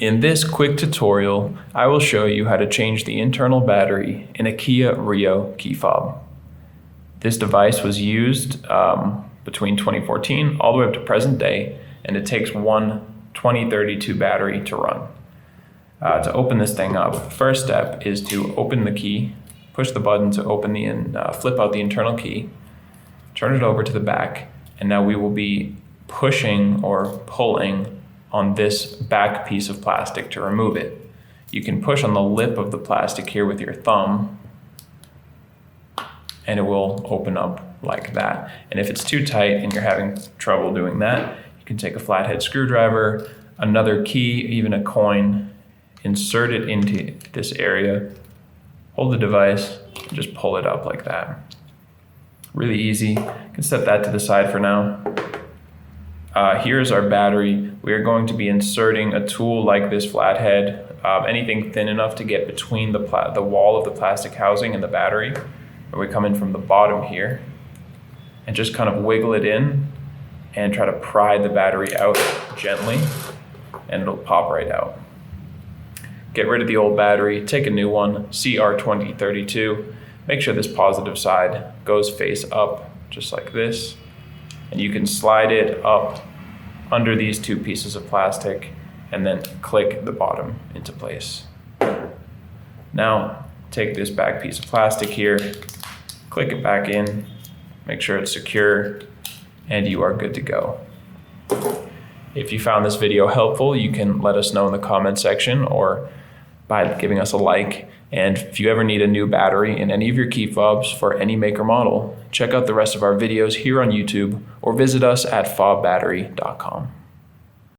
In this quick tutorial, I will show you how to change the internal battery in a Kia Rio key fob. This device was used between 2014 all the way up to present day, and it takes one 2032 battery to run. To open this thing up, first step is to open the key, push the button to open flip out the internal key, turn it over to the back, and now we will be pushing or pulling on this back piece of plastic to remove it. You can push on the lip of the plastic here with your thumb, and it will open up like that. And if it's too tight and you're having trouble doing that, you can take a flathead screwdriver, another key, even a coin, insert it into this area, hold the device, and just pull it up like that. Really easy. You can set that to the side for now. Here's our battery. We are going to be inserting a tool like this flathead, anything thin enough to get between the wall of the plastic housing and the battery. And we come in from the bottom here and just kind of wiggle it in and try to pry the battery out gently, and it'll pop right out. Get rid of the old battery, take a new one, CR2032. Make sure this positive side goes face up, just like this. And you can slide it up under these two pieces of plastic and then click the bottom into place. Now, take this back piece of plastic here, click it back in, make sure it's secure, and you are good to go. If you found this video helpful, you can let us know in the comment section or by giving us a like. And if you ever need a new battery in any of your key fobs for any make or model, check out the rest of our videos here on YouTube or visit us at fobbattery.com.